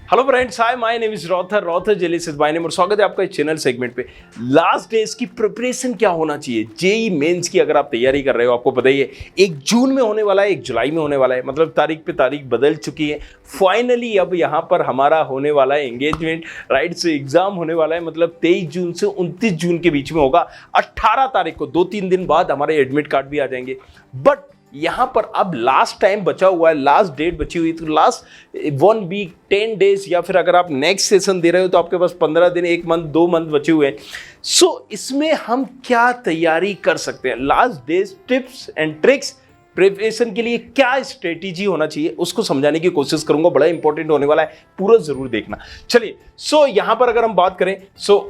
Hello friends, hi my name is Rother Jellis is my name और स्वागत है आपका इस चैनल सेगमेंट पे। लास्ट डेज की प्रिपरेशन क्या होना चाहिए जेई मेंस की, अगर आप तैयारी कर रहे हो, आपको पता ही है 1 जून में होने वाला है, 1 जुलाई में होने वाला है, मतलब तारीख पे तारीख बदल चुकी है। फाइनली अब यहाँ पर हमारा होने वाला है एंगेजमेंट, राइट से एग्जाम होने वाला है, मतलब 23 जून से 29 जून के बीच में होगा। 18 तारीख को 2-3 दिन बाद हमारे एडमिट कार्ड भी आ जाएंगे। बट यहां पर अब लास्ट टाइम बचा हुआ है, लास्ट डेट बची हुई, तो लास्ट 1 वीक 10 डेज या फिर अगर आप नेक्स्ट सेशन दे रहे हो तो आपके पास 15 दिन, 1 मंथ, 2 मंथ बचे हुए हैं। सो इसमें हम क्या तैयारी कर सकते हैं, last days tips and tricks, preparation के लिए क्या स्ट्रेटेजी होना चाहिए, उसको समझाने की कोशिश करूंगा। बड़ा इंपॉर्टेंट होने वाला है, पूरा जरूर देखना। चलिए, सो यहां पर अगर हम बात करें,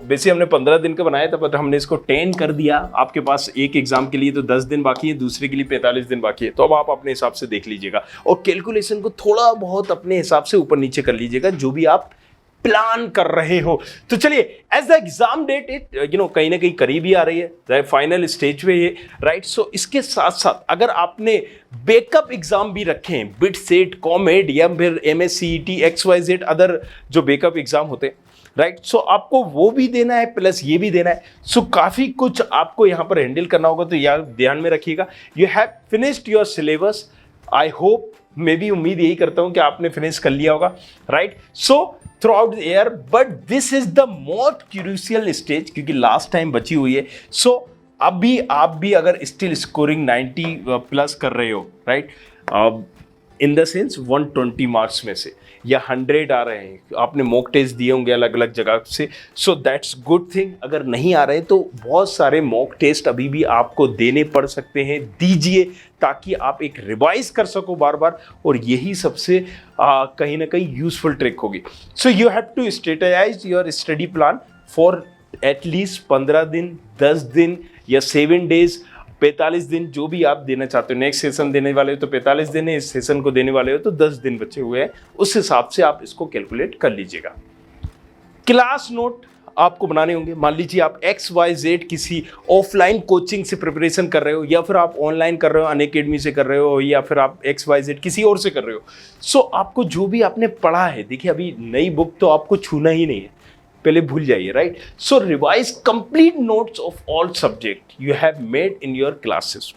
वैसे हमने 15 दिन का बनाया था, बट हमने इसको 10 कर दिया। आपके पास एक एग्जाम के लिए तो 10 दिन बाकी है, दूसरे के लिए 45 दिन बाकी है, तो अब आप अपने हिसाब से देख लीजिएगा और कैलकुलेशन को थोड़ा बहुत अपने हिसाब से ऊपर नीचे कर लीजिएगा, जो भी आप प्लान कर रहे हो। तो चलिए, as the exam date it कहीं ना कहीं करीब ही आ रही है, फाइनल स्टेज पे है, राइट। सो इसके साथ साथ अगर आपने बैकअप एग्जाम भी रखे हैं, बिट सेट, कॉमेड या फिर MSCET XYZ अदर जो बैकअप एग्जाम होते हैं, राइट, सो आपको वो भी देना है प्लस ये भी देना है। सो काफी कुछ आपको यहाँ पर हैंडल करना होगा, तो यार ध्यान में रखिएगा। You have finished your syllabus, I hope, मैं भी उम्मीद यही करता हूं कि आपने फिनिश कर लिया होगा, right. So through out the year, but this is the most crucial stage, क्योंकि लास्ट टाइम बची हुई है। सो अभी आप भी अगर स्टिल स्कोरिंग 90 प्लस कर रहे हो, right, in the sense 120 marks में से या 100 आ रहे हैं, आपने मॉक टेस्ट दिए होंगे अलग अलग जगह से, सो दैट्स गुड थिंग। अगर नहीं आ रहे तो बहुत सारे मॉक टेस्ट अभी भी आपको देने पड़ सकते हैं, दीजिए, ताकि आप एक रिवाइज कर सको बार बार, और यही सबसे कहीं ना कहीं यूजफुल ट्रिक होगी। So you have to strategise your study plan for at least 15 दिन, 10 दिन या 7 डेज, 45 दिन, जो भी आप देना चाहते हो। नेक्स्ट सेशन देने वाले हो तो 45 दिन है, इस सेशन को देने वाले हो तो 10 दिन बचे हुए हैं, उस हिसाब से आप इसको कैलकुलेट कर लीजिएगा। क्लास नोट आपको बनाने होंगे। मान लीजिए आप XYZ किसी ऑफलाइन कोचिंग से प्रिपरेशन कर रहे हो, या फिर आप ऑनलाइन कर रहे हो, अनअकैडमी से कर रहे हो, या फिर आप XYZ किसी और से कर रहे हो। सो आपको जो भी आपने पढ़ा है, देखिए अभी नई बुक तो आपको छूना ही नहीं है, पहले भूल जाइए, right. So revise complete notes of all subject you have made in your classes.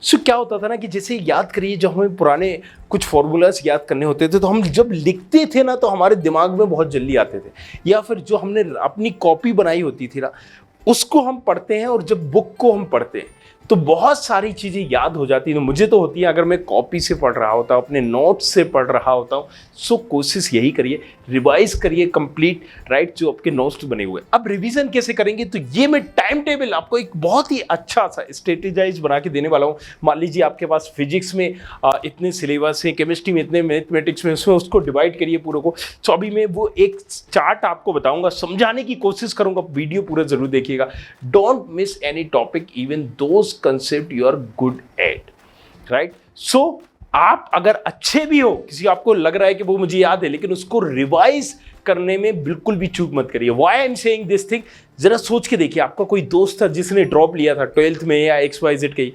So क्या होता था ना कि जैसे याद करिए, जब हमें पुराने कुछ फॉर्मूलाज याद करने होते थे तो हम जब लिखते थे ना, तो हमारे दिमाग में बहुत जल्दी आते थे, या फिर जो हमने अपनी कॉपी बनाई होती थी ना, उसको हम पढ़ते हैं, और जब बुक को हम पढ़ते हैं तो बहुत सारी चीज़ें याद हो जाती हैं। मुझे तो होती है अगर मैं कॉपी से पढ़ रहा होता हूँ, अपने नोट्स से पढ़ रहा होता हूँ। सो कोशिश यही करिए, रिवाइज करिए कंप्लीट, राइट, जो आपके नोट्स बने हुए। अब रिवीजन कैसे करेंगे, तो ये मैं टाइम टेबल आपको एक बहुत ही अच्छा सा स्ट्रेटेजाइज बना के देने वाला हूँ। मान लीजिए आपके पास फिजिक्स में इतने सिलेबस है, केमिस्ट्री में इतने, मैथमेटिक्स में, उसमें उसको डिवाइड करिए पूरे को। सो अभी मैं वो एक चार्ट आपको बताऊंगा, समझाने की कोशिश करूंगा, वीडियो पूरा जरूर देखिएगा। Don't miss any topic, even those concept you are good at, right. So आप अगर अच्छे भी हो, किसी आपको लग रहा है कि वो मुझे याद है, लेकिन उसको रिवाइज करने में बिल्कुल भी चूक मत करिए। Why I am saying this thing, जरा सोच के देखिए, आपका कोई दोस्त था जिसने ड्रॉप लिया था 12th में या XYZ के,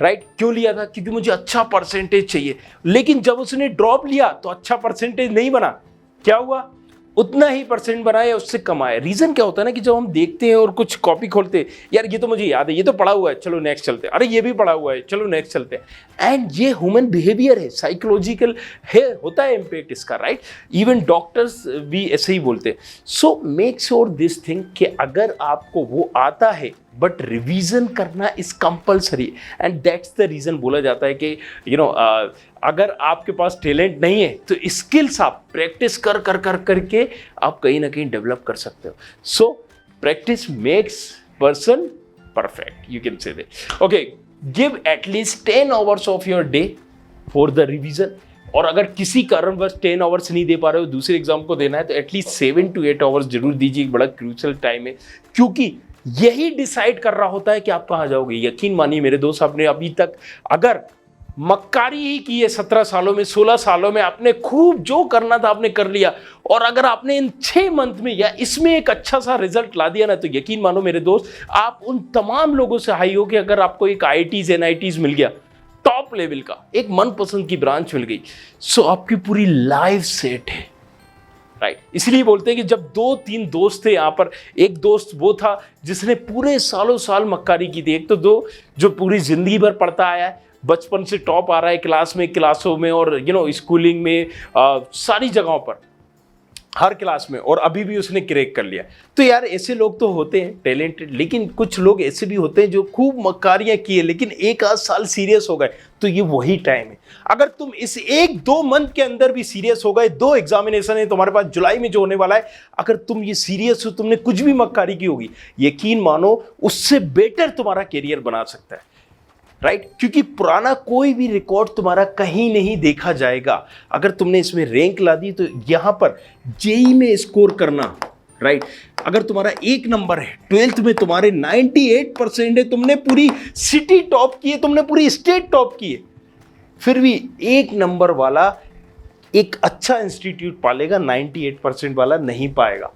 राइट, क्यों लिया था, क्योंकि मुझे अच्छा परसेंटेज चाहिए, लेकिन जब उसने ड्रॉप लिया तो अच्छा परसेंटेज नहीं बना। क्या हुआ, उतना ही परसेंट बनाया, उससे कमाया। रीजन क्या होता है ना कि जब हम देखते हैं और कुछ कॉपी खोलते हैं, यार ये तो मुझे याद है, ये तो पढ़ा हुआ है, चलो नेक्स्ट चलते हैं, अरे ये भी पढ़ा हुआ है, चलो नेक्स्ट चलते हैं। एंड ये ह्यूमन बिहेवियर है, साइकोलॉजिकल है, होता है इम्पैक्ट इसका, राइट। इवन डॉक्टर्स भी ऐसे ही बोलते हैं। So make sure this thing कि अगर आपको वो आता है, बट रिवीजन करना is compulsory, and that's the reason बोला जाता है कि अगर आपके पास टैलेंट नहीं है तो स्किल्स आप प्रैक्टिस कर कर कर करके आप कहीं ना कहीं डेवलप कर सकते हो। So practice makes person perfect, you can say that. Okay, give at least 10 hours of your day for the revision, और अगर किसी कारणवश 10 आवर्स नहीं दे पा रहे हो, दूसरे एग्जाम को देना है, तो एटलीस्ट 7 to 8 आवर्स जरूर दीजिए। बड़ा क्रूशियल टाइम है, क्योंकि यही डिसाइड कर रहा होता है कि आप कहाँ जाओगे। यकीन मानिए मेरे दोस्त, आपने अभी तक अगर मक्कारी ही की है 17 सालों में, 16 सालों में, आपने खूब जो करना था आपने कर लिया, और अगर आपने इन 6 मंथ में या इसमें एक अच्छा सा रिजल्ट ला दिया ना, तो यकीन मानो मेरे दोस्त, आप उन तमाम लोगों से हाई हो कि अगर आपको एक IITs NITs मिल गया, टॉप लेवल का एक मनपसंद की ब्रांच मिल गई, सो आपकी पूरी लाइफ सेट है। राइट। इसलिए बोलते हैं कि जब 2-3 दोस्त थे यहाँ पर, एक दोस्त वो था जिसने पूरे सालों साल मक्कारी की थी, एक तो दो जो पूरी जिंदगी भर पढ़ता आया है, बचपन से टॉप आ रहा है क्लास में, क्लासों में और स्कूलिंग में, सारी जगहों पर, हर क्लास में, और अभी भी उसने क्रैक कर लिया। तो यार ऐसे लोग तो होते हैं टैलेंटेड, लेकिन कुछ लोग ऐसे भी होते हैं जो खूब मक्कारियां किए लेकिन 1 आध साल सीरियस हो गए। तो ये वही टाइम है, अगर तुम इस 1-2 मंथ के अंदर भी सीरियस हो गए, 2 एग्जामिनेशन है तुम्हारे पास जुलाई में जो होने वाला है, अगर तुम ये सीरियस हो, तुमने कुछ भी मक्कारी की होगी, यकीन मानो उससे बेटर तुम्हारा करियर बना सकता है, राइट। क्योंकि पुराना कोई भी रिकॉर्ड तुम्हारा कहीं नहीं देखा जाएगा। अगर तुमने इसमें रैंक ला दी तो यहां पर जेई में स्कोर करना, राइट, अगर तुम्हारा 1 नंबर है, 12th में तुम्हारे 98% है, तुमने पूरी सिटी टॉप की है, तुमने पूरी स्टेट टॉप की है, फिर भी 1 नंबर वाला एक अच्छा इंस्टीट्यूट पालेगा, 98% वाला नहीं पाएगा।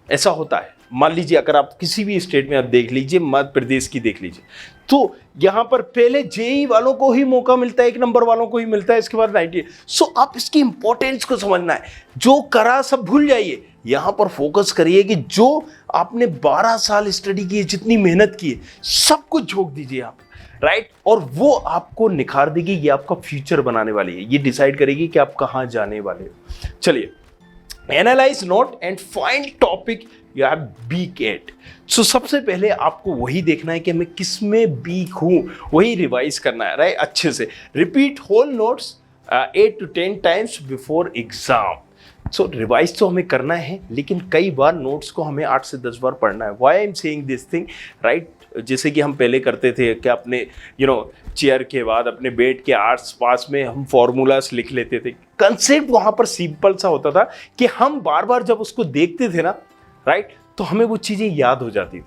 ऐसा होता है। मान लीजिए अगर आप किसी भी स्टेट में आप देख लीजिए, मध्य प्रदेश की देख लीजिए, तो यहां पर पहले जेई वालों को ही मौका मिलता है, 1 नंबर वालों को ही मिलता है, इसके बाद 98। सो आप इसकी इंपॉर्टेंस को समझना है। जो करा सब भूल जाइए, यहां पर फोकस करिए कि जो आपने 12 साल स्टडी की है, जितनी मेहनत की है, सब कुछ झोंक दीजिए आप, राइट। और वो आपको निखार देगी, ये आपका फ्यूचर बनाने वाली है, ये डिसाइड करेगी कि आप कहां जाने वाले हो। चलिए, analyse note and find topic you have weak at. So सबसे पहले आपको वही देखना है कि मैं किस में वीक हूं, वही रिवाइज करना है, राइट। अच्छे से repeat whole notes 8 to 10 times before exam. So revise तो हमें करना है, लेकिन कई बार नोट्स को हमें 8 से 10 बार पढ़ना है। Why I am saying this thing, right. जैसे कि हम पहले करते थे कि अपने चेयर के बाद अपने बेड के आस पास में हम फॉर्मूलास लिख लेते थे। कंसेप्ट वहां पर सिंपल सा होता था कि हम बार बार जब उसको देखते थे ना, राइट, तो हमें वो चीज़ें याद हो जाती थी।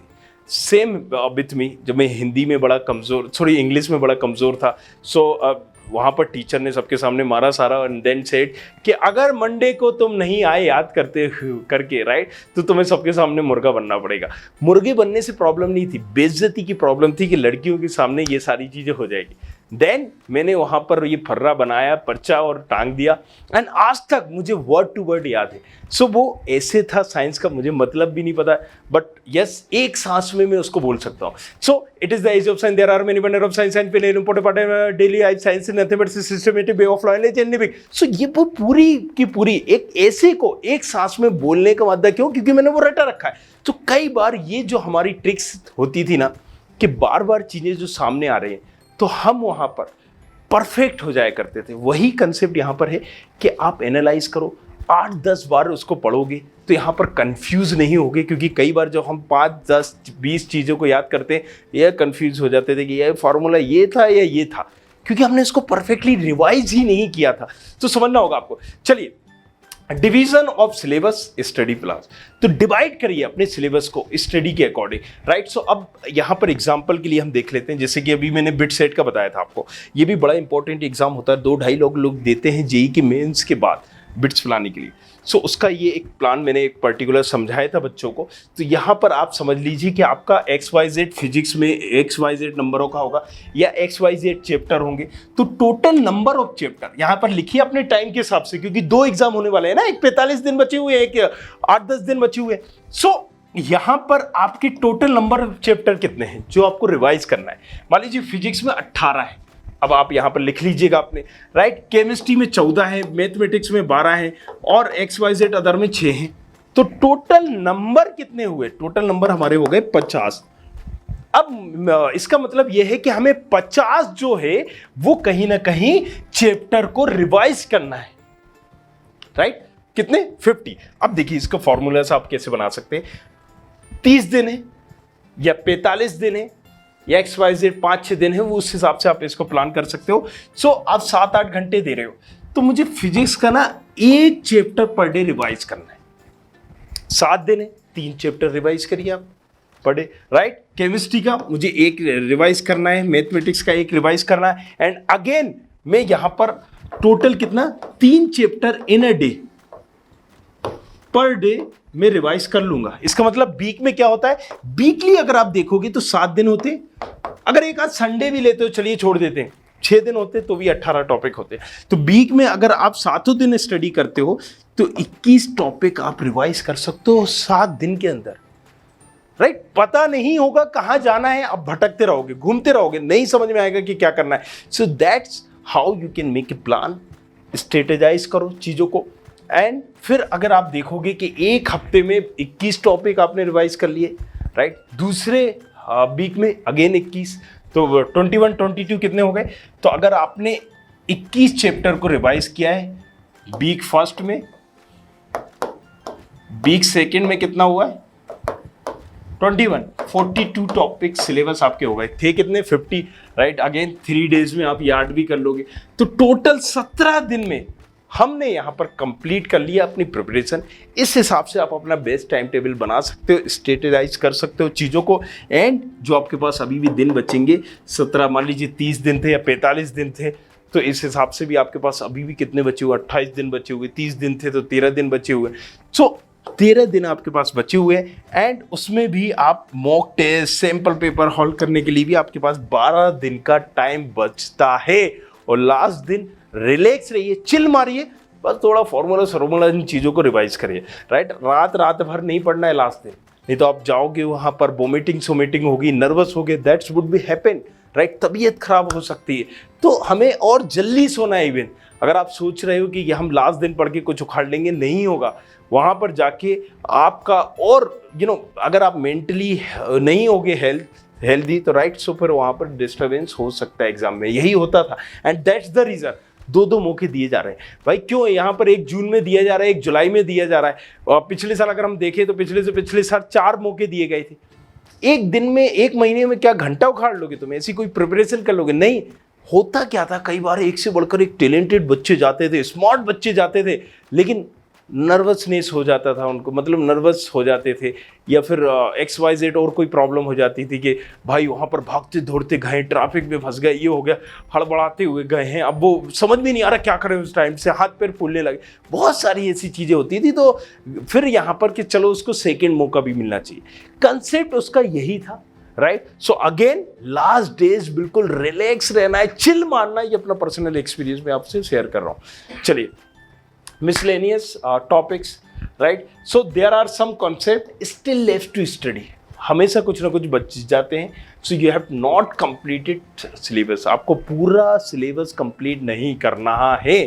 सेम विथ मी, जब मैं हिंदी में बड़ा कमज़ोर, सॉरी इंग्लिश में बड़ा कमज़ोर था, सो वहाँ पर टीचर ने सबके सामने मारा सारा, एंड देन सेड कि अगर मंडे को तुम नहीं आए याद करके, राइट, तो तुम्हें सबके सामने मुर्गा बनना पड़ेगा। मुर्गे बनने से प्रॉब्लम नहीं थी, बेइज्जती की प्रॉब्लम थी कि लड़कियों के सामने ये सारी चीज़ें हो जाएगी। देन मैंने वहाँ पर ये फर्रा बनाया, पर्चा और टांग दिया, एंड आज तक मुझे वर्ड टू वर्ड याद है। सो वो ऐसे था, साइंस का मुझे मतलब भी नहीं पता, बट यस, एक सांस में मैं उसको बोल सकता हूँ। So it is the age of science, there are many wonder of science and play important part in daily life, science and mathematics, systematic way of knowledge and living. So ये वो पूरी की पूरी एक ऐसे को एक सांस में बोलने का मतलब क्यों, क्योंकि मैंने वो रटा रखा है। तो कई बार ये जो हमारी ट्रिक्स होती थी ना, कि बार बार चीजें जो सामने आ रही हैं, तो हम वहां पर परफेक्ट हो जाया करते थे। वही कंसेप्ट यहां पर है कि आप एनालाइज करो, 8-10 बार उसको पढ़ोगे तो यहाँ पर कंफ्यूज नहीं होगे। क्योंकि कई बार जब हम 5, 10, 20 चीज़ों को याद करते हैं, यह कंफ्यूज हो जाते थे कि यह फॉर्मूला ये था या ये था, क्योंकि हमने इसको परफेक्टली रिवाइज ही नहीं किया था। तो समझना होगा आपको। चलिए, division of syllabus study plan. तो डिवाइड करिए अपने सिलेबस को स्टडी के अकॉर्डिंग, राइट। सो अब यहाँ पर एग्जांपल के लिए हम देख लेते हैं, जैसे कि अभी मैंने बिट सेट का बताया था आपको, ये भी बड़ा इंपॉर्टेंट एग्जाम होता है, 2-2.5 लोग देते हैं जेई के मेंस के बाद बिट्स बनाने के लिए। सो उसका ये एक प्लान मैंने एक पर्टिकुलर समझाया था बच्चों को। तो यहाँ पर आप समझ लीजिए कि आपका XYZ फिजिक्स में XYZ नंबरों का होगा या XYZ चैप्टर होंगे। तो टोटल नंबर ऑफ चैप्टर यहाँ पर लिखिए अपने टाइम के हिसाब से, क्योंकि 2 एग्जाम होने वाले हैं ना, एक 45 दिन बचे हुए, एक 8-10 दिन बचे हुए। सो यहाँ पर आपके टोटल नंबर ऑफ चैप्टर कितने हैं जो आपको रिवाइज करना है। मान लीजिए फिजिक्स में 18 है, अब आप यहाँ पर लिख लीजिएगा आपने, राइट। केमिस्ट्री में 14 है, मैथमेटिक्स में 12 है, और XYZ अदर में 6 हैं। तो टोटल नंबर कितने हुए? टोटल नंबर हमारे हो गए 50। अब इसका मतलब यह है कि हमें 50 जो है वो कहीं ना कहीं चैप्टर को रिवाइज करना है, राइट। कितने? 50। अब देखिए इसका फॉर्मूला से आप कैसे बना सकते हैं। 30 दिन है या 45 दिन है या XYZ 5-6 दिन है, वो उस हिसाब से आप इसको प्लान कर सकते हो। सो आप 7-8 घंटे दे रहे हो, तो मुझे फिजिक्स का ना 1 चैप्टर पर डे रिवाइज करना है। 7 दिन है, 3 चैप्टर रिवाइज करिए आप पर डे, राइट। केमिस्ट्री का मुझे 1 रिवाइज करना है, मैथमेटिक्स का 1 रिवाइज करना है, एंड अगेन मैं यहां पर टोटल कितना 3 chapter in a day per day मैं रिवाइज कर लूंगा। इसका मतलब वीक में क्या होता है, वीकली अगर आप देखोगे तो 7 दिन होते। अगर एक आध संडे भी लेते हो, चलिए छोड़ देते हैं, 6 दिन होते तो भी 18 टॉपिक होते। तो वीक में अगर आप 7 दिन स्टडी करते हो तो 21 टॉपिक आप रिवाइज कर सकते हो 7 दिन के अंदर, राइट। पता नहीं होगा कहाँ जाना है, आप भटकते रहोगे, घूमते रहोगे, नहीं समझ में आएगा कि क्या करना है। So that's how you can make a plan, strategise करो चीज़ों को। एंड फिर अगर आप देखोगे कि एक हफ्ते में 21 टॉपिक आपने रिवाइज कर लिए, राइट, दूसरे वीक में अगेन 21, तो 21 22 कितने हो गए। तो अगर आपने 21 चैप्टर को रिवाइज किया है वीक फर्स्ट में, वीक सेकेंड में कितना हुआ है 21, 42 टॉपिक सिलेबस आपके हो गए थे कितने 50, राइट। अगेन 3 डेज में आप याद भी कर लोगे, तो टोटल 17 दिन में हमने यहाँ पर कंप्लीट कर लिया अपनी प्रिपरेशन। इस हिसाब से आप अपना बेस्ट टाइम टेबल बना सकते हो, स्ट्रेटेजाइज कर सकते हो चीज़ों को। एंड जो आपके पास अभी भी दिन बचेंगे 17, मान लीजिए 30 दिन थे या 45 दिन थे, तो इस हिसाब से भी आपके पास अभी भी कितने बचे हुए, 28 दिन बचे हुए, 30 दिन थे तो 13 दिन बचे हुए। सो 13 दिन आपके पास बचे हुए हैं। एंड उसमें भी आप मॉक टेस्ट, सैंपल पेपर हॉल करने के लिए भी आपके पास 12 दिन का टाइम बचता है। और लास्ट दिन रिलैक्स रहिए, चिल मारिए, बस थोड़ा फॉर्मूला इन चीज़ों को रिवाइज करिए, राइट। रात भर नहीं पढ़ना है लास्ट दिन, नहीं तो आप जाओगे वहाँ पर वोमिटिंग होगी, नर्वस होगे, that's would be happen, right. तबीयत खराब हो सकती है। तो हमें और जल्दी सोना है। इवन अगर आप सोच रहे हो कि हम लास्ट दिन पढ़ के कुछ उखाड़ लेंगे, नहीं होगा। वहाँ पर जाके आपका और अगर आप मेंटली नहीं होगे हेल्दी तो राइट, सो फिर वहाँ पर डिस्टर्बेंस हो सकता है एग्जाम में। यही होता था एंड दैट्स द रीज़न 2 मौके दिए जा रहे हैं भाई। क्यों यहाँ पर 1 जून में दिया जा रहा है, 1 जुलाई में दिया जा रहा है। और पिछले साल अगर हम देखें तो पिछले से पिछले साल 4 मौके दिए गए थे। एक दिन में, एक महीने में क्या घंटा उखाड़ लोगे तुम, ऐसी कोई प्रिपरेशन कर लोगे? नहीं। होता क्या था, कई बार एक से बढ़कर एक टैलेंटेड बच्चे जाते थे, स्मार्ट बच्चे जाते थे, लेकिन नर्वसनेस हो जाता था उनको, मतलब नर्वस हो जाते थे, या फिर XYZ और कोई प्रॉब्लम हो जाती थी कि भाई वहाँ पर भागते दौड़ते गए, ट्रैफिक में फंस गए, ये हो गया, हड़बड़ाते हुए गए हैं, अब वो समझ में नहीं आ रहा क्या करें, उस टाइम से हाथ पैर फूलने लगे, बहुत सारी ऐसी चीज़ें होती थी। तो फिर यहाँ पर कि चलो उसको सेकेंड मौका भी मिलना चाहिए, कंसेप्ट उसका यही था, right. So again last days बिल्कुल रिलैक्स रहना है, चिल मारना है। ये अपना पर्सनल एक्सपीरियंस मैं आपसे शेयर कर रहा हूँ। चलिए, miscellaneous topics, right? So there are some concept still left to study. हमेशा कुछ ना कुछ बच जाते हैं। So you have not completed syllabus. आपको पूरा सिलेबस कंप्लीट नहीं करना है,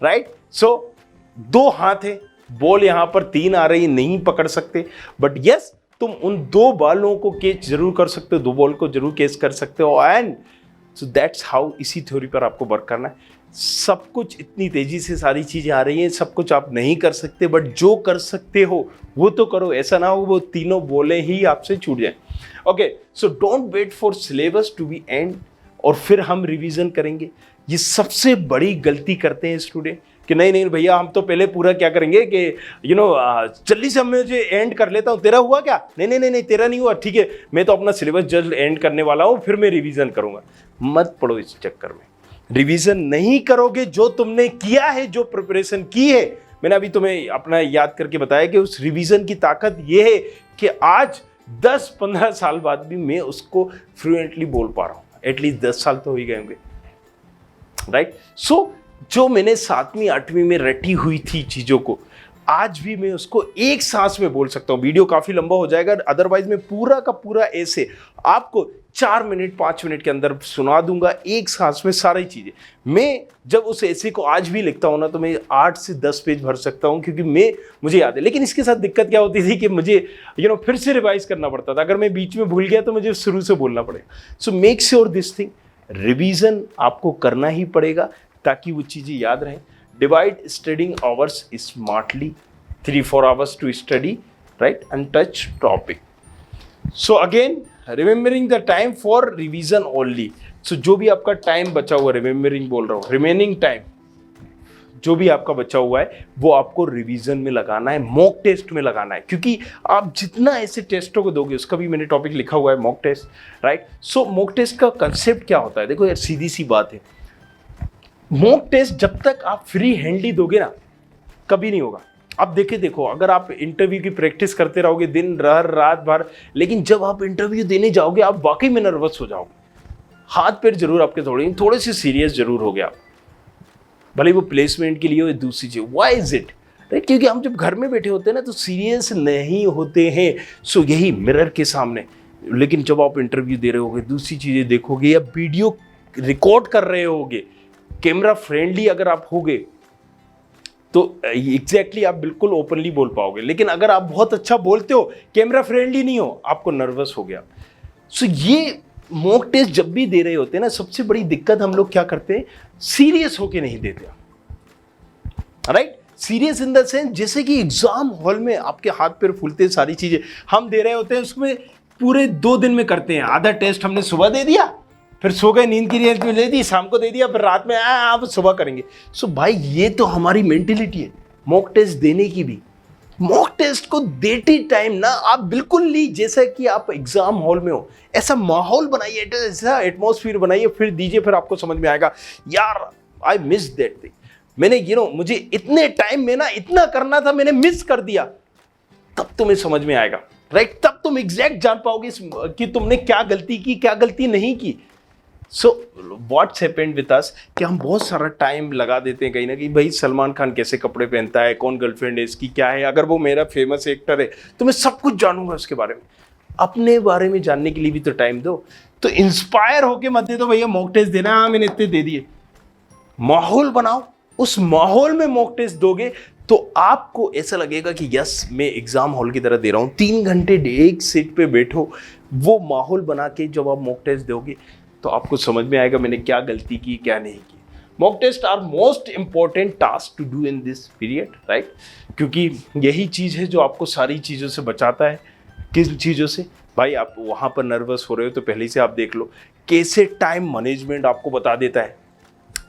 right? So 2 हाथ है, बॉल यहाँ पर 3 आ रही, नहीं पकड़ सकते, बट यस तुम उन 2 बॉलों को कैच जरूर कर सकते हो, 2 बॉल को जरूर कैच कर सकते हो। एंड सो दैट्स हाउ, इसी थ्योरी पर आपको वर्क करना है। सब कुछ इतनी तेजी से सारी चीज़ें आ रही हैं, सब कुछ आप नहीं कर सकते, बट जो कर सकते हो वो तो करो। ऐसा ना हो वो 3 बोले ही आपसे छूट जाए। Okay, so don't wait for syllabus to be end और फिर हम रिवीजन करेंगे। ये सबसे बड़ी गलती करते हैं स्टूडेंट कि नहीं भैया, हम तो पहले पूरा क्या करेंगे कि जल्दी से मैं जो एंड कर लेता हूँ। तेरा हुआ क्या? नहीं, तेरा नहीं हुआ, ठीक है, मैं तो अपना सिलेबस जल्द एंड करने वाला हूँ, फिर मैं रिवीजन करूँगा। मत पढ़ो इस चक्कर में। रिवीजन नहीं करोगे, जो तुमने किया है, जो प्रिपरेशन की है, मैंने अभी तुम्हें अपना याद करके बताया कि उस रिवीजन की ताकत ये है कि आज 10-15 साल बाद भी मैं उसको फ्लुएंटली बोल पा रहा हूँ। एटलीस्ट 10 साल तो हो ही गए होंगे, राइट। सो जो मैंने 7वीं 8वीं में रटी हुई थी चीज़ों को, आज भी मैं उसको एक सांस में बोल सकता हूँ। वीडियो काफ़ी लंबा हो जाएगा, अदरवाइज मैं पूरा का पूरा ऐसे आपको 4 मिनट 5 मिनट के अंदर सुना दूंगा, एक सांस में सारी चीज़ें। मैं जब उस ऐसे को आज भी लिखता हूँ ना, तो मैं 8 से 10 पेज भर सकता हूँ, क्योंकि मुझे याद है। लेकिन इसके साथ दिक्कत क्या होती थी कि मुझे फिर से रिवाइज करना पड़ता था। अगर मैं बीच में भूल गया तो मुझे शुरू से बोलना पड़ेगा। सो make sure this thing, revision आपको करना ही पड़ेगा ताकि वो चीज़ें याद रहें। Divide studying hours smartly, 3-4 hours to study, right, and touch topic. So again, remembering the time for revision only. So जो भी आपका टाइम बचा हुआ, remembering बोल रहा हूँ, remaining time जो भी आपका बचा हुआ है वो आपको रिवीजन में लगाना है, मॉक टेस्ट में लगाना है। क्योंकि आप जितना ऐसे टेस्टों को दोगे, उसका भी मैंने टॉपिक लिखा हुआ है, मॉक टेस्ट, राइट। सो मॉक टेस्ट का कंसेप्ट क्या होता है? देखो यार, सीधी सी बात है, मॉक टेस्ट जब तक आप फ्री हैंडली दोगे ना, कभी नहीं होगा। अब देखो, अगर आप इंटरव्यू की प्रैक्टिस करते रहोगे दिन रात भर, लेकिन जब आप इंटरव्यू देने जाओगे आप वाकई में नर्वस हो जाओगे, हाथ पैर जरूर आपके थोड़े से सीरियस जरूर हो गया, भले वो प्लेसमेंट के लिए हो या दूसरी चीज। Why is it? राइट, क्योंकि हम जब घर में बैठे होते हैं ना तो सीरियस नहीं होते हैं। सो यही मिरर के सामने, लेकिन जब आप इंटरव्यू दे रहे होगे, दूसरी चीजें देखोगे या वीडियो रिकॉर्ड कर रहे होगे, कैमरा फ्रेंडली अगर आप होगे तो एग्जैक्टली आप बिल्कुल ओपनली बोल पाओगे। लेकिन अगर आप बहुत अच्छा बोलते हो, कैमरा फ्रेंडली नहीं हो, आपको नर्वस हो गया। सो ये मॉक टेस्ट जब भी दे रहे होते हैं ना, सबसे बड़ी दिक्कत हम लोग क्या करते हैं, सीरियस होके नहीं देते। Right, serious in the sense जैसे कि एग्जाम हॉल में आपके हाथ पैर फूलते हैं, सारी चीजें हम दे रहे होते हैं, उसमें पूरे 2 दिन में करते हैं। आधा टेस्ट हमने सुबह दे दिया, फिर सो गए, नींद की रियल ले दी, शाम को दे दिया, फिर रात में आप सुबह करेंगे। सो भाई ये तो हमारी मेंटेलिटी है मॉक टेस्ट देने की भी। मॉक टेस्ट को देते टाइम ना आप बिल्कुल ली जैसा कि आप एग्जाम हॉल में हो, ऐसा माहौल बनाइए, ऐसा एटमॉस्फेयर बनाइए, फिर दीजिए, फिर आपको समझ में आएगा यार आई मिस दैट थिंग, मैंने मुझे इतने टाइम में ना इतना करना था, मैंने मिस कर दिया। तब तुम्हें समझ में आएगा, राइट, तब तुम एग्जैक्ट जान पाओगे कि तुमने क्या गलती की, क्या गलती नहीं की। So what's happened with us कि हम बहुत सारा टाइम लगा देते हैं कहीं ना कहीं, भाई सलमान खान कैसे कपड़े पहनता है, कौन गर्लफ्रेंड है इसकी, क्या है, अगर वो मेरा फेमस एक्टर है तो मैं सब कुछ जानूंगा उसके बारे में। अपने बारे में जानने के लिए भी तो टाइम दो। तो इंस्पायर होके मत दे दो भैया मॉक टेस्ट देना, हाँ मैंने इतने दे दिए। माहौल बनाओ, उस माहौल में मॉक टेस्ट दोगे तो आपको ऐसा लगेगा कि यस मैं एग्जाम हॉल की तरह दे रहा हूं। 3 घंटे एक सीट पे बैठो, वो माहौल बना के जब आप मॉक टेस्ट दोगे तो आपको समझ में आएगा मैंने क्या गलती की, क्या नहीं की। Mock test are most important task to do in this period, right, क्योंकि यही चीज़ है जो आपको सारी चीज़ों से बचाता है। किस चीज़ों से? भाई आप वहाँ पर नर्वस हो रहे हो तो पहले से आप देख लो कैसे टाइम मैनेजमेंट आपको बता देता है,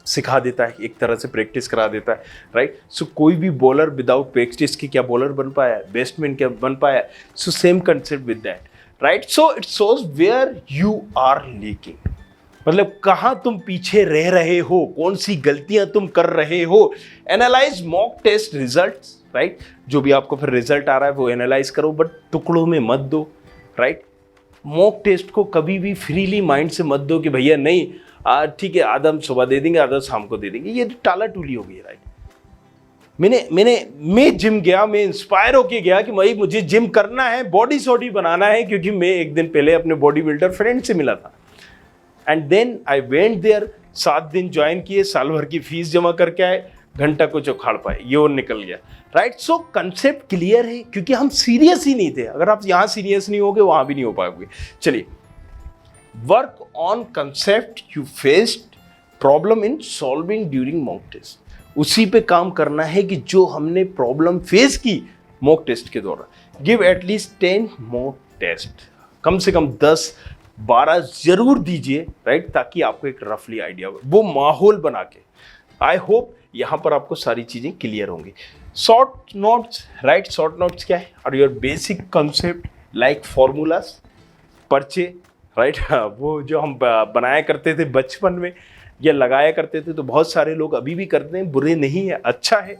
सिखा देता है, एक तरह से प्रैक्टिस करा देता है, राइट। सो कोई भी बॉलर विदाउट प्रैक्टिस के क्या बॉलर बन पाया है, बैट्समैन क्या बन पाया है? So same concept with that, right. So it shows where you are leaking, मतलब कहाँ तुम पीछे रह रहे हो, कौन सी गलतियां तुम कर रहे हो। Analyse mock test results, right, जो भी आपको फिर रिजल्ट आ रहा है वो एनालाइज करो, बट टुकड़ों में मत दो, राइट। मॉक टेस्ट को कभी भी फ्रीली माइंड से मत दो कि भैया नहीं ठीक है आधा हम सुबह दे देंगे आधा शाम को दे देंगे, ये टाला टूली हो गई, राइट। मैं जिम गया, मैं इंस्पायर होके गया कि भाई मुझे जिम करना है, बॉडी सॉडी बनाना है, क्योंकि मैं एक दिन पहले अपने बॉडी बिल्डर फ्रेंड से मिला था। And then I went there, 7 दिन ज्वाइन किए, साल भर की फीस जमा करके आए, घंटा कुछ उखाड़ पाए, ये और निकल गया, राइट। सो कंसेप्ट क्लियर है, क्योंकि हम सीरियस ही नहीं थे। अगर आप यहां सीरियस नहीं होगे वहां भी नहीं हो पाओगे। चलिए, work on concept you faced problem in solving during mock test. उसी पे काम करना है कि जो हमने प्रॉब्लम फेस की मॉक टेस्ट के दौरान। गिव एटलीस्ट 10 मॉक टेस्ट, कम से कम 10-12 जरूर दीजिए, राइट, ताकि आपको एक रफली आइडिया हो, वो माहौल बना के। आई होप यहां पर आपको सारी चीजें क्लियर होंगी। Short notes, right, short notes क्या है? और your basic concept like formulas, पर्चे, राइट, वो जो हम बनाया करते थे बचपन में या लगाया करते थे, तो बहुत सारे लोग अभी भी करते हैं, बुरे नहीं है, अच्छा है,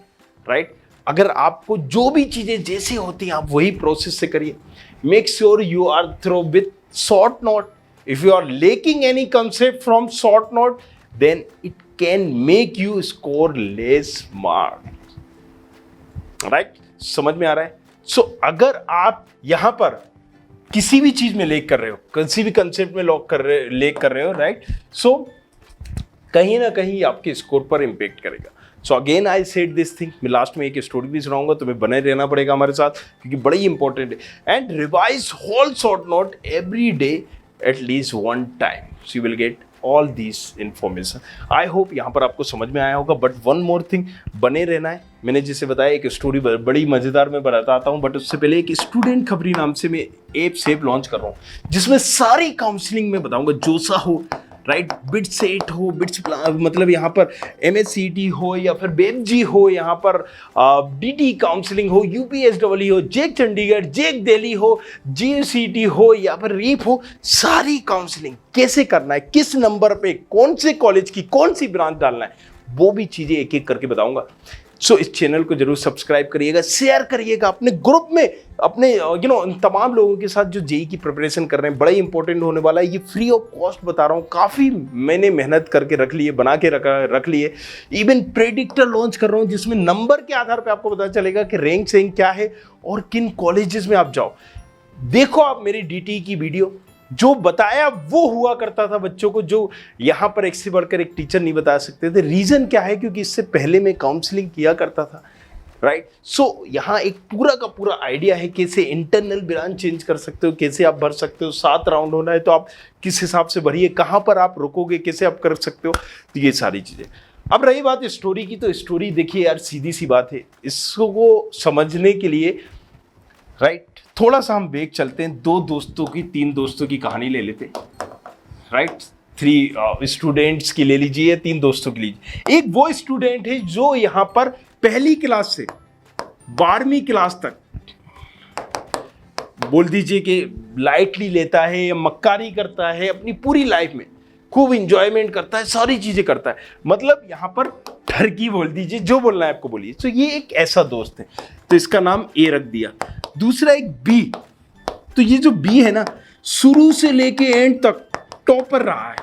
राइट। अगर आपको जो भी चीजें जैसी होती हैं आप वही प्रोसेस से करिए। Make sure you are through with short note. If you are lacking any concept from short note, then it can make you score less marks, right. समझ में आ रहा है? सो अगर आप यहां पर किसी भी चीज में लेक कर रहे हो, किसी भी कंसेप्ट में लेक कर रहे हो, राइट, सो कहीं ना कहीं आपके स्कोर पर इंपैक्ट करेगा। So again I said this thing, मैं लास्ट में एक स्टोरी भी सुनाऊंगा, तुम्हें बने रहना पड़ेगा हमारे साथ, क्योंकि बड़ी इंपॉर्टेंट है। And revise whole short note every day at least 1 time, so you will get all this information. I hope यहाँ पर आपको समझ में आया होगा। बट वन मोर थिंग, बने रहना है। मैंने जैसे बताया एक स्टोरी बड़ी मज़ेदार मैं बताता हूँ, बट उससे पहले एक स्टूडेंट खबरी नाम से मैं ऐप लॉन्च कर रहा हूँ, जिसमें सारी काउंसलिंग में बताऊँगा। जोसा हो, राइट, बिट्स 8 हो, बिट्स मतलब यहाँ पर MSCT हो, या फिर बेबजी हो, यहाँ पर DT काउंसलिंग हो, UPSEE हो, जेक चंडीगढ़, जेक दिल्ली हो, GCT हो, या फिर रीप हो, सारी काउंसलिंग कैसे करना है, किस नंबर पे, कौन से कॉलेज की कौन सी ब्रांच डालना है, वो भी चीज़ें एक एक करके बताऊंगा। सो इस चैनल को जरूर सब्सक्राइब करिएगा, शेयर करिएगा अपने ग्रुप में, अपने तमाम लोगों के साथ जो जेई की प्रिपरेशन कर रहे हैं। बड़ा ही इंपॉर्टेंट होने वाला है, ये फ्री ऑफ कॉस्ट बता रहा हूँ। काफ़ी मैंने मेहनत करके रख लिए, बना के रख लिए। इवन प्रेडिक्टर लॉन्च कर रहा हूँ जिसमें नंबर के आधार पर आपको पता चलेगा कि रैंक सेइंग क्या है और किन कॉलेजेस में आप जाओ। देखो आप मेरी डीटी की वीडियो, जो बताया वो हुआ करता था बच्चों को, जो यहाँ पर एक से बढ़कर एक टीचर नहीं बता सकते थे। रीजन क्या है? क्योंकि इससे पहले मैं काउंसलिंग किया करता था, राइट। सो यहाँ एक पूरा का पूरा आइडिया है कैसे इंटरनल ब्रांच चेंज कर सकते हो, कैसे आप भर सकते हो। 7 राउंड होना है तो आप किस हिसाब से भरिए, कहाँ पर आप रुकोगे, कैसे आप कर सकते हो, तो ये सारी चीजें। अब रही बात स्टोरी की, तो स्टोरी देखिए यार, सीधी सी बात है, इसको समझने के लिए राइट थोड़ा सा हम बैक चलते हैं। 3 दोस्तों की कहानी ले लेते हैं, राइट। 3 स्टूडेंट्स की ले लीजिए, 3 दोस्तों की लीजिए। एक वो स्टूडेंट है जो यहाँ पर पहली क्लास से 12वीं क्लास तक बोल दीजिए कि लाइटली लेता है या मक्कारी करता है अपनी पूरी लाइफ में, खूब इंजॉयमेंट करता है, सारी चीजें करता है। मतलब यहाँ पर ठरकी बोल दीजिए, जो बोलना है आपको बोलिए। तो ये एक ऐसा दोस्त है, तो इसका नाम ए रख दिया। दूसरा एक बी, तो ये जो बी है ना, शुरू से लेके एंड तक टॉपर रहा है,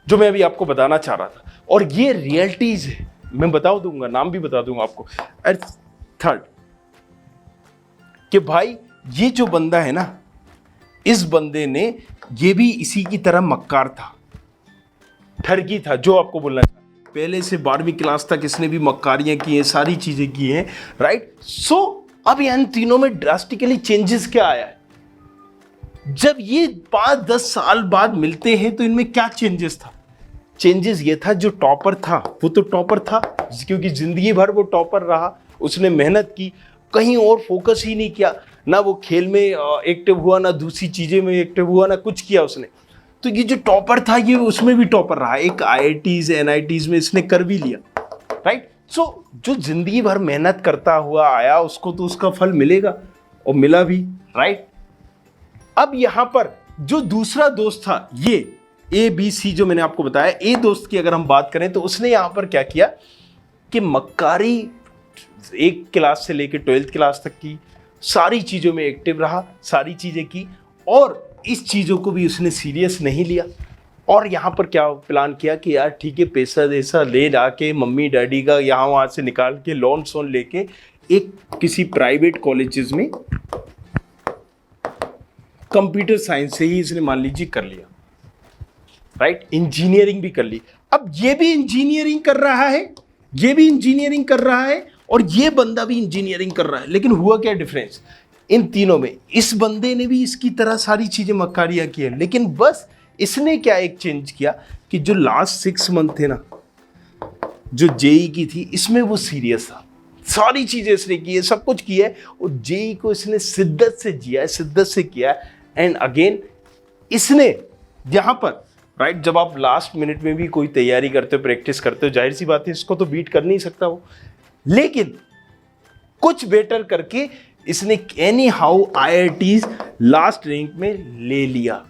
जो मैं अभी आपको बताना चाह रहा था। और ये रियलिटीज है, मैं बता दूंगा, नाम भी बता दूंगा आपको। और थर्ड कि भाई ये जो बंदा है ना, इस बंदे ने ये भी इसी की तरह मक्कार था, ठरकी था, जो आपको बोलना था। पहले से 12वीं क्लास तक इसने भी मक्कारियां की हैं, सारी चीजें की हैं, राइट। सो अब इन तीनों में ड्रास्टिकली चेंजेस क्या आया है? जब ये 5-10 साल बाद मिलते हैं तो इनमें क्या चेंजेस था? चेंजेस ये था, जो टॉपर था वो तो टॉपर था, क्योंकि जिंदगी भर वो टॉपर रहा, उसने मेहनत की, कहीं और फोकस ही नहीं किया, ना वो खेल में एक्टिव हुआ, ना दूसरी चीजें में एक्टिव हुआ, ना कुछ किया उसने। तो ये जो टॉपर था ये उसमें भी टॉपर रहा, एक IITs NITs में इसने कर भी लिया, राइट। सो जो जिंदगी भर मेहनत करता हुआ आया उसको तो उसका फल मिलेगा, और मिला भी, राइट। अब यहां पर जो दूसरा दोस्त था, ये ABC जो मैंने आपको बताया, ए दोस्त की अगर हम बात करें तो उसने यहां पर क्या किया कि मक्कारी 1 क्लास से लेकर 12th क्लास तक की, सारी चीजों में एक्टिव रहा, सारी चीजें की, और इस चीजों को भी उसने सीरियस नहीं लिया। और यहाँ पर क्या प्लान किया कि यार ठीक है, पैसा जैसा ले जाके मम्मी डैडी का यहाँ वहाँ से निकाल के लोन सोन लेके एक किसी प्राइवेट कॉलेजेस में कंप्यूटर साइंस से ही इसने मान लीजिए कर लिया, राइट। इंजीनियरिंग भी कर ली। अब ये भी इंजीनियरिंग कर रहा है, ये भी इंजीनियरिंग कर रहा है, और ये बंदा भी इंजीनियरिंग कर रहा है। लेकिन हुआ क्या डिफरेंस इन तीनों में? इस बंदे ने भी इसकी तरह सारी चीजें मक्कारियां की है, लेकिन बस इसने क्या एक चेंज किया कि जो लास्ट 6 मंथ थे ना, जो जेई की थी, इसमें वो सीरियस था, सारी चीजें इसने की है, सब कुछ किया है, और जेई को इसने शिद्दत से जिया है, शिद्दत से किया है। एंड अगेन इसने यहां पर राइट, जब आप लास्ट मिनट में भी कोई तैयारी करते हो, प्रैक्टिस करते हो, जाहिर सी बात है इसको तो बीट कर नहीं सकता वो, लेकिन कुछ बेटर करके इसने any how IITs last rank में ले लिया।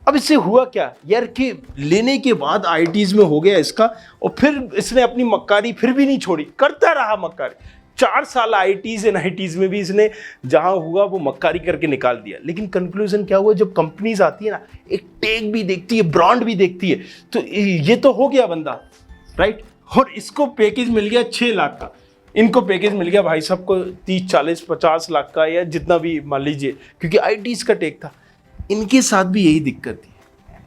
अब इससे हुआ क्या यार कि लेने के बाद IITs में हो गया इसका, और फिर इसने अपनी मक्कारी फिर भी नहीं छोड़ी, करता रहा मक्कारी। 4 साल IITs NITs में भी इसने जहां हुआ वो मक्कारी करके निकाल दिया। लेकिन कंक्लूजन क्या हुआ, जब कंपनीज आती है ना, एक टैग भी देखती है, ब्रांड भी देखती है, तो ये तो हो गया बंदा, राइट। और इसको पैकेज मिल गया 6 लाख का, इनको पैकेज मिल गया भाई सबको 30, 40, 50 लाख का, या जितना भी मान लीजिए, क्योंकि IITs का टैग था। इनके साथ भी यही दिक्कत थी।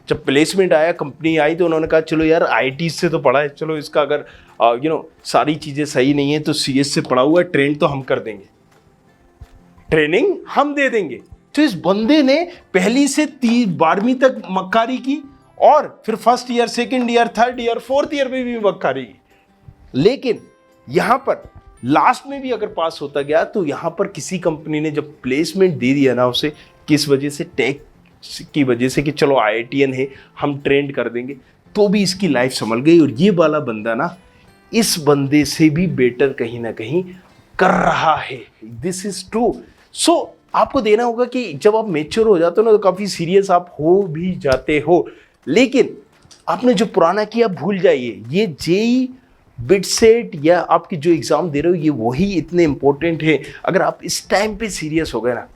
जब प्लेसमेंट आया, कंपनी आई, तो उन्होंने कहा चलो यार IITs से तो पढ़ा है, चलो इसका अगर सारी चीज़ें सही नहीं है तो CS से पढ़ा हुआ है, ट्रेन तो हम कर देंगे, ट्रेनिंग हम दे देंगे। तो इस बंदे ने पहली से 12वीं तक मक्कारी की, और फिर first year, second year, third year, fourth year में भी मक्कारी की। लेकिन यहाँ पर लास्ट में भी अगर पास होता गया, तो यहाँ पर किसी कंपनी ने जब प्लेसमेंट दे दिया ना उसे, किस वजह से, टैग की वजह से, कि चलो IITian है, हम ट्रेंड कर देंगे, तो भी इसकी लाइफ संभल गई। और ये वाला बंदा ना इस बंदे से भी बेटर कहीं ना कहीं कर रहा है। This is true. सो आपको देना होगा कि जब आप मेच्योर हो जाते हो ना, तो काफी सीरियस आप हो भी जाते हो, लेकिन आपने जो पुराना किया भूल जाइए। ये जेई बिट सेट या आपकी जो एग्ज़ाम दे रहे हो ये वही इतने इंपॉर्टेंट है। अगर आप इस टाइम पे सीरियस हो गए ना,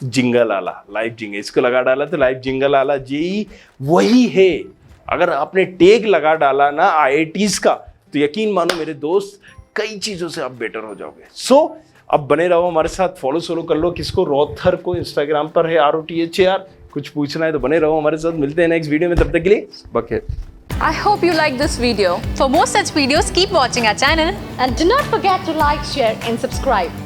जिंगल आला, लाइव जिंगल इसको लगा डाला तो लाइव जिंगल आला जेई वही है। अगर आपने टैग लगा डाला ना IITs का, तो यकीन मानो मेरे दोस्त, कई चीज़ों से आप बेटर हो जाओगे। सो अब बने रहो हमारे साथ, फॉलो कर लो किसको, रॉथर को। इंस्टाग्राम पर है ROTHAR। कुछ पूछना है तो बने रहो हमारे साथ, मिलते हैं नेक्स्ट वीडियो में, तब तक के लिए बखेर। I hope you like this video. For more such videos, keep watching our channel. And do not forget to like, share and subscribe.